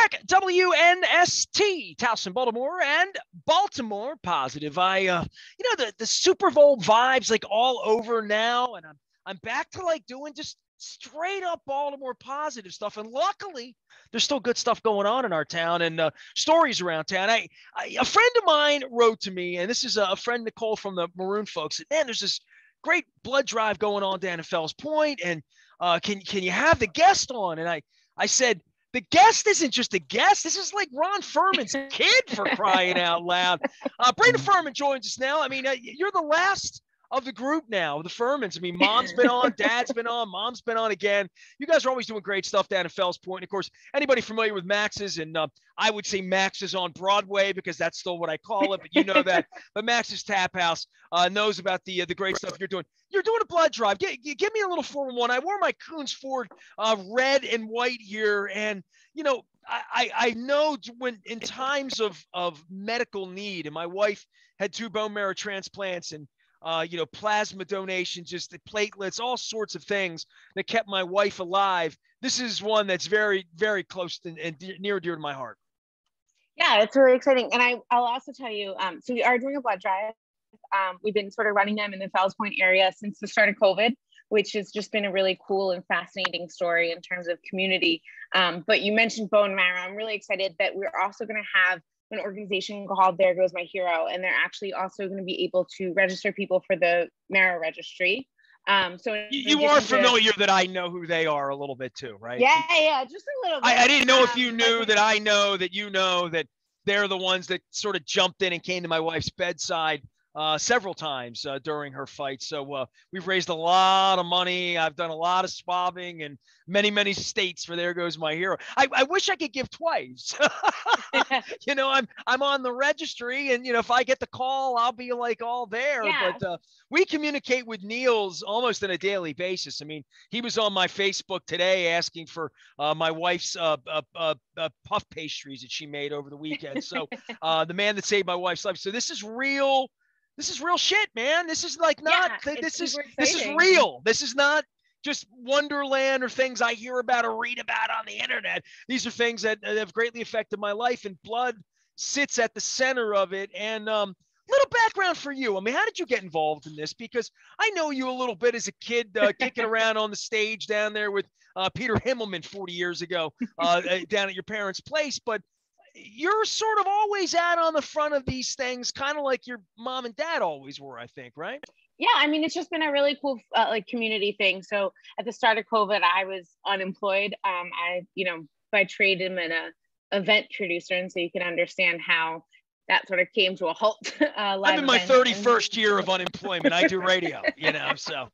back. WNST, Towson, Baltimore, and Baltimore Positive. The Super Bowl vibes like all over now, and I'm back to like doing just straight up Baltimore Positive stuff. And luckily, there's still good stuff going on in our town and stories around town. A friend of mine wrote to me, and this is a friend Nicole from the Maroon folks. Man, there's this great blood drive going on down in Fells Point, and can you have the guest on? And I said, the guest isn't just a guest. This is like Ron Furman's kid, for crying out loud. Brina Furman joins us now. I mean, you're the last of the group now, the Furmans. I mean, mom's been on, dad's been on, mom's been on again. You guys are always doing great stuff down in Fells Point. And of course, anybody familiar with Max's, and I would say Max's on Broadway because that's still what I call it, but you know that. But Max's Taphouse knows about the great stuff you're doing. You're doing a blood drive. Give me a little 411. I wore my Coons Ford red and white here, and you know, I know when in times of medical need, and my wife had 2 bone marrow transplants, and plasma donations, just the platelets, all sorts of things that kept my wife alive. This is one that's very, very close and near and dear to my heart. Yeah, it's really exciting. And I'll also tell you, so we are doing a blood drive. We've been sort of running them in the Fells Point area since the start of COVID, which has just been a really cool and fascinating story in terms of community. But you mentioned bone marrow. I'm really excited that we're also going to have an organization called There Goes My Hero, and they're actually also going to be able to register people for the marrow registry. So you are familiar that I know who they are a little bit too, right? Yeah, just a little bit. I didn't know if you knew that I know that you know that they're the ones that sort of jumped in and came to my wife's bedside several times during her fight. So we've raised a lot of money. I've done a lot of swabbing in many, many states for There Goes My Hero. I wish I could give twice. I'm on the registry, and if I get the call, I'll be like all there. Yeah. But we communicate with Niels almost on a daily basis. I mean, he was on my Facebook today asking for my wife's puff pastries that she made over the weekend. So the man that saved my wife's life. So this is real. This is real shit, man. This is like not, this is real. This is not just Wonderland or things I hear about or read about on the internet. These are things that have greatly affected my life, and blood sits at the center of it. And little background for you. I mean, how did you get involved in this? Because I know you a little bit as a kid kicking around on the stage down there with Peter Himmelman 40 years ago down at your parents' place. But you're sort of always out on the front of these things, kind of like your mom and dad always were, I think, right? Yeah, I mean, it's just been a really cool community thing. So at the start of COVID, I was unemployed. By trade, I'm an event producer, and so you can understand how that sort of came to a halt. I'm in my 31st year of unemployment. I do radio, so.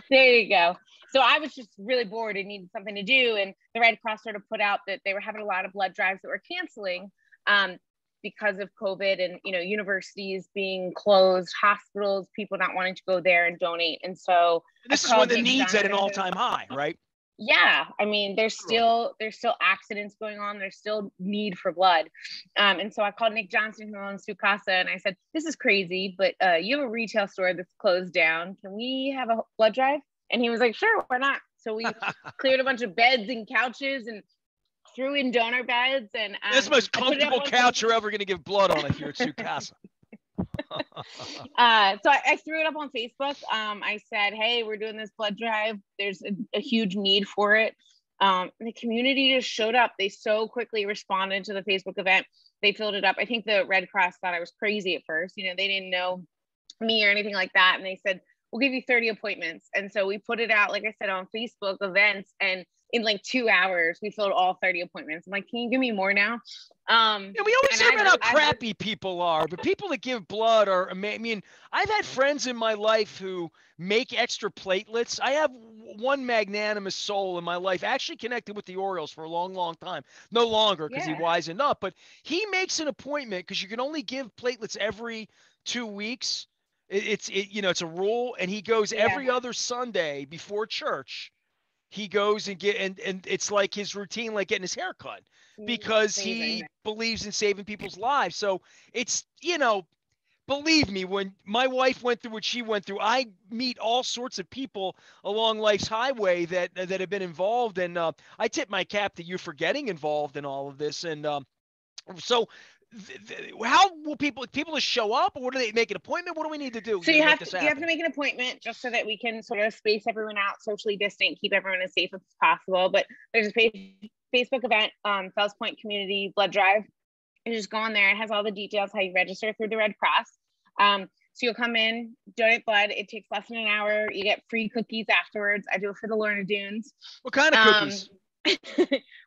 There you go. So I was just really bored and needed something to do. And the Red Cross sort of put out that they were having a lot of blood drives that were canceling because of COVID, and, universities being closed, hospitals, people not wanting to go there and donate. And so this is when the need's at an all-time high, right? Yeah. I mean, there's still accidents going on. There's still need for blood. And so I called Nick Johnson, who owns Sukasa, and I said, this is crazy, but you have a retail store that's closed down. Can we have a blood drive? And he was like, sure, why not? So we cleared a bunch of beds and couches and threw in donor beds. And that's the most comfortable couch you're ever going to give blood on if you're at Sukasa. So I threw it up on Facebook. I said, hey, we're doing this blood drive. There's a huge need for it. The community just showed up. They so quickly responded to the Facebook event. They filled it up. I think the Red Cross thought I was crazy at first. They didn't know me or anything like that. And they said, we'll give you 30 appointments. And so we put it out, like I said, on Facebook events, and in like 2 hours, we filled all 30 appointments. I'm like, can you give me more now? We always hear about how crappy people are, but people that give blood are, I mean, I've had friends in my life who make extra platelets. I have one magnanimous soul in my life, actually connected with the Orioles for a long, long time. No longer because he wisened up, but he makes an appointment because you can only give platelets every 2 weeks. It's a rule, and he goes every other Sunday before church. He goes and and it's like his routine, like getting his hair cut, because he believes in saving people's lives. So it's, believe me, when my wife went through what she went through, I meet all sorts of people along life's highway that have been involved, and I tip my cap to you for getting involved in all of this. And so, how will people just show up, or what do they make an appointment? What do we need to do? So to you make have this to happen? make an appointment just so that we can sort of space everyone out, socially distant, keep everyone as safe as possible. But there's a Facebook event, Fells Point Community Blood Drive. You just go on there. It has all the details, how you register through the Red Cross. So you'll come in, donate blood. It takes less than an hour. You get free cookies afterwards. I do it for the Lorna Dunes. What kind of cookies?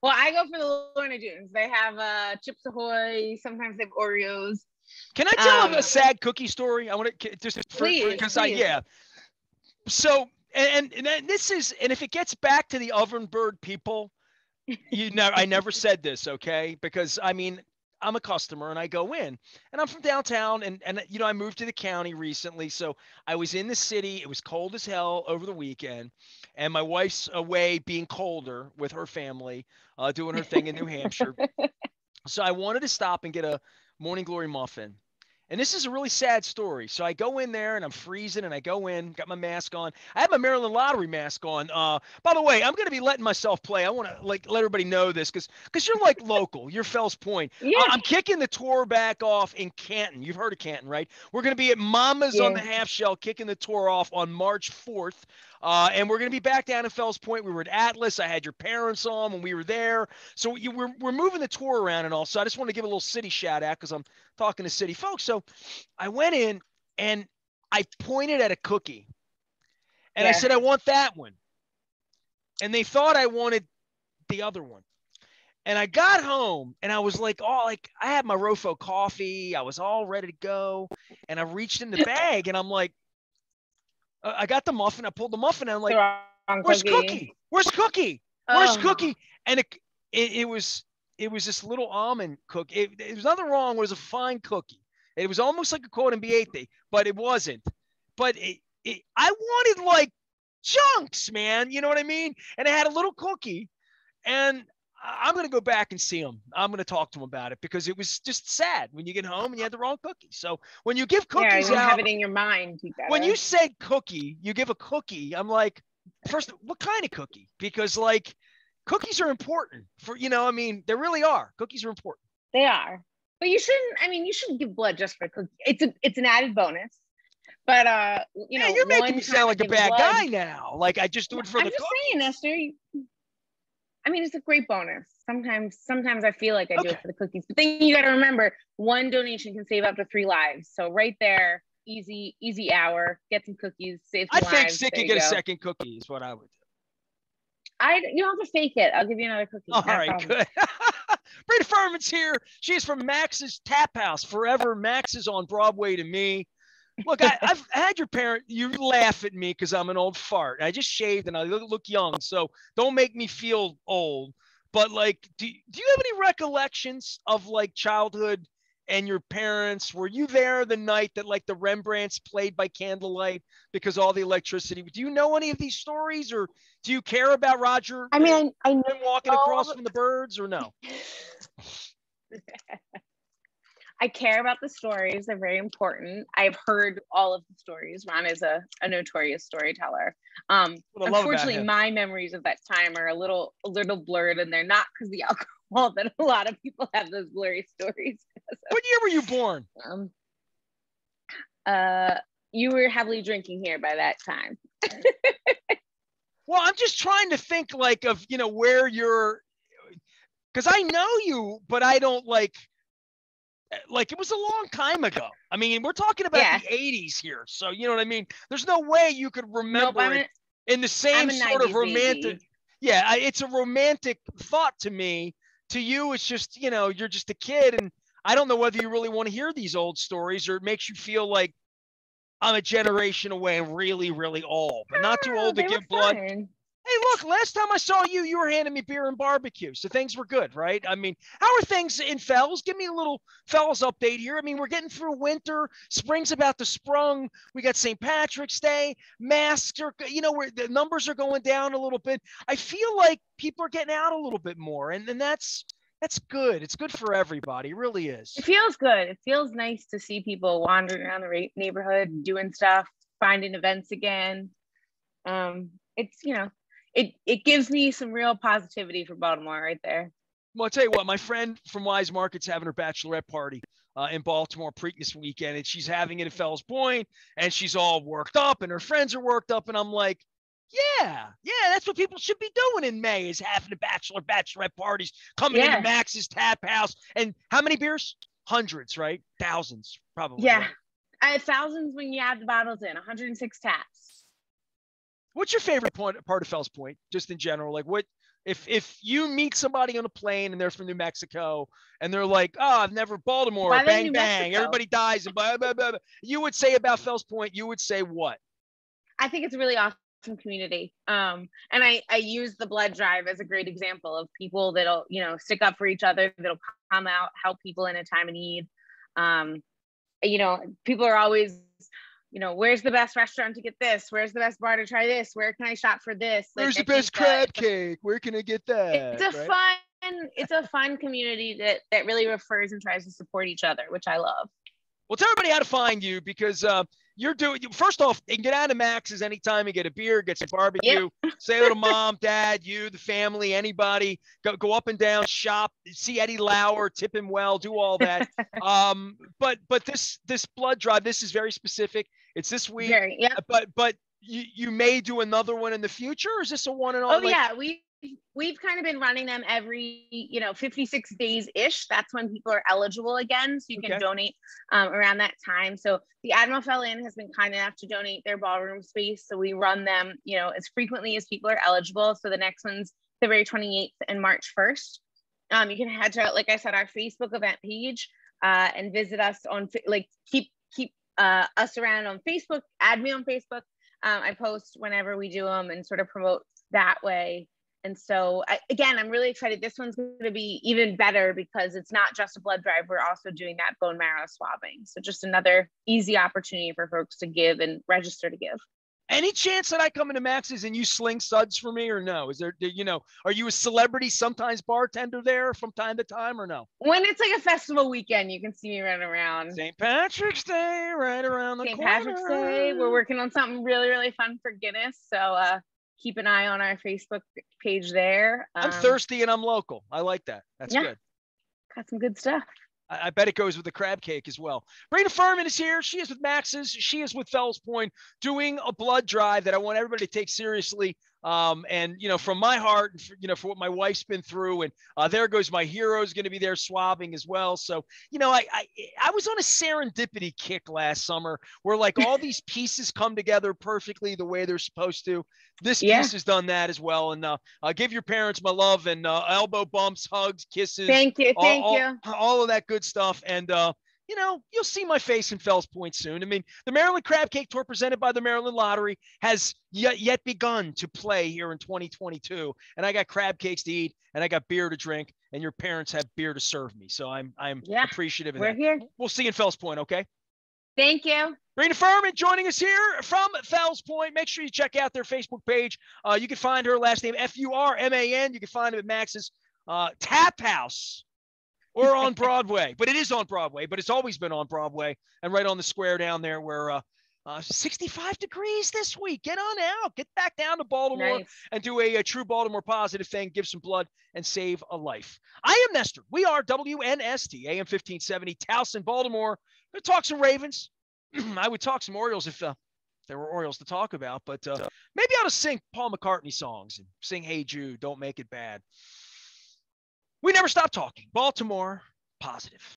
Well, I go for the Lorna Dunes. They have Chips Ahoy. Sometimes they have Oreos. Can I tell a sad cookie story? I want to just please. Yeah. So and this is, and if it gets back to the oven bird people, I never said this, okay? Because I mean, I'm a customer and I go in, and I'm from downtown, and I moved to the county recently, so I was in the city. It was cold as hell over the weekend, and my wife's away being colder with her family, doing her thing in New Hampshire. So I wanted to stop and get a Morning Glory muffin. And this is a really sad story. So I go in there and I'm freezing, and I go in, got my mask on. I have my Maryland Lottery mask on. By the way, I'm going to be letting myself play. I want to let everybody know this because you're like local. You're Fells Point. Yeah. I'm kicking the tour back off in Canton. You've heard of Canton, right? We're going to be at Mama's on the Half Shell kicking the tour off on March 4th. And we're going to be back down in Fells Point. We were at Atlas. I had your parents on when we were there. So we're moving the tour around and all. So I just want to give a little city shout out because I'm talking to city folks. So I went in and I pointed at a cookie and I said, I want that one. And they thought I wanted the other one. And I got home and I was like, I had my Rofo coffee. I was all ready to go. And I reached in the bag and I'm like, I got the muffin. I pulled the muffin and I'm like, where's Cookie? Where's Cookie? Where's Cookie? And it was this little almond cookie. It was nothing wrong. It was a fine cookie. It was almost like a quote and biete, but it wasn't. But I wanted like chunks, man. You know what I mean? And it had a little cookie. And I'm going to go back and see him. I'm going to talk to him about it because it was just sad when you get home and you had the wrong cookie. So when you give cookies you out, have it in your mind. When you said cookie, you give a cookie. I'm like, first, what kind of cookie? Because like cookies are important for, I mean, they really are. Cookies are important. They are, but you shouldn't give blood just for cookie. It's an added bonus. But you're making me sound like a bad guy now. Like I just do it for the cookies. I'm just saying, Nestor. I mean, it's a great bonus. Sometimes I feel like I do it for the cookies, but then you got to remember, one donation can save up to 3 lives. So right there, easy hour, get some cookies, save some lives. I think Sick could get a second cookie is what I would do. You don't have to fake it. I'll give you another cookie. All right, good. Brina Furman's here. She's from Max's Taphouse. Forever Max is on Broadway to me. Look, I've had your parent, you laugh at me because I'm an old fart. I just shaved and I look young, so don't make me feel old. But like, do you have any recollections of like childhood and your parents? Were you there the night that like the Rembrandts played by candlelight because all the electricity? Do you know any of these stories, or do you care about Roger? I mean, I know walking across from the birds, or no? I care about the stories. They're very important. I've heard all of the stories. Ron is a notorious storyteller. Unfortunately, my memories of that time are a little blurred, and they're not because of the alcohol that a lot of people have those blurry stories. What year were you born? You were heavily drinking here by that time. Well, I'm just trying to think like of, where you're, because I know you, but I don't like it was a long time ago. I mean, we're talking about the 80s here. So, you know what I mean? There's no way you could remember it in the same sort of romantic. Baby. Yeah, it's a romantic thought to me. To you, it's just, you're just a kid. And I don't know whether you really want to hear these old stories or it makes you feel like I'm a generation away and really, really old, but not too old to give blood. Hey, look, last time I saw you, you were handing me beer and barbecue. So things were good, right? I mean, how are things in Fells? Give me a little Fells update here. I mean, we're getting through winter. Spring's about to sprung. We got St. Patrick's Day. Masks are, where the numbers are going down a little bit. I feel like people are getting out a little bit more. And that's That's good. It's good for everybody. It really is. It feels good. It feels nice to see people wandering around the neighborhood, doing stuff, finding events again. It's, it gives me some real positivity for Baltimore right there. Well, I'll tell you what, my friend from Wise Market's having her bachelorette party in Baltimore Preakness weekend, and she's having it at Fells Point, and she's all worked up, and her friends are worked up, and I'm like, yeah, that's what people should be doing in May, is having the bachelorette parties, coming into Max's Taphouse. And how many beers? Hundreds, right? Thousands, probably. Yeah, right? Thousands when you add the bottles in. 106 taps. What's your favorite part of Fells Point, just in general? Like, what if you meet somebody on a plane and they're from New Mexico and they're like, oh, I've never Baltimore, Why bang bang, everybody dies, and blah, blah, blah, blah. You would say about Fells Point, you would say what? I think it's a really awesome community. And I use the blood drive as a great example of people that'll, stick up for each other, that'll come out, help people in a time of need. People are always, where's the best restaurant to get this? Where's the best bar to try this? Where can I shop for this? Where's the best crab cake? Where can I get that? It's a fun community that really refers and tries to support each other, which I love. Well, tell everybody how to find you, because you're doing, first off, they can get out of Max's anytime you get a beer, get some barbecue, say hello to mom, dad, you, the family, anybody, go up and down, shop, see Eddie Lauer, tip him well, do all that. But this blood drive, this is very specific. It's this week, but you may do another one in the future, or is this a one and all? Yeah, we've kind of been running them every 56 days ish. That's when people are eligible again, so you can donate around that time. So the Admiral Fell Inn has been kind enough to donate their ballroom space, so we run them as frequently as people are eligible. So the next one's February 28th and March 1st. You can head to, like I said, our Facebook event page and visit us on, keep us around on Facebook. Add me on Facebook. I post whenever we do them and sort of promote that way. And so, I'm really excited. This one's going to be even better because it's not just a blood drive. We're also doing that bone marrow swabbing. So just another easy opportunity for folks to give and register to give. Any chance that I come into Max's and you sling suds for me, or no? Is there, are you a celebrity, sometimes bartender there from time to time, or no? When it's like a festival weekend, you can see me running around. St. Patrick's Day, right around the corner. St. Patrick's Day. We're working on something really, really fun for Guinness. So, keep an eye on our Facebook page there. I'm thirsty and I'm local. I like that. That's good. Got some good stuff. I bet it goes with the crab cake as well. Brina Furman is here. She is with Max's. She is with Fells Point, doing a blood drive that I want everybody to take seriously. And, from my heart, for what my wife's been through, and there goes my hero is going to be there swabbing as well. So, I was on a serendipity kick last summer where like all these pieces come together perfectly the way they're supposed to. This piece has done that as well. And give your parents my love, and elbow bumps, hugs, kisses. Thank you. All of that good stuff. And, you'll see my face in Fells Point soon. I mean, the Maryland Crab Cake Tour presented by the Maryland Lottery has yet begun to play here in 2022. And I got crab cakes to eat, and I got beer to drink, and your parents have beer to serve me. So I'm appreciative of that. We're here. We'll see you in Fells Point, okay? Thank you. Brina Furman joining us here from Fells Point. Make sure you check out their Facebook page. You can find her last name, Furman. You can find them at Max's Taphouse. Or on Broadway, but it is on Broadway, but it's always been on Broadway and right on the square down there where 65 degrees this week. Get on out, get back down to Baltimore and do a true Baltimore positive thing, give some blood and save a life. I am Nestor. We are WNST, AM 1570, Towson, Baltimore. We're going to talk some Ravens. I would talk some Orioles if there were Orioles to talk about, but maybe I ought to sing Paul McCartney songs and sing Hey Jude, Don't Make It Bad. We never stop talking. Baltimore positive.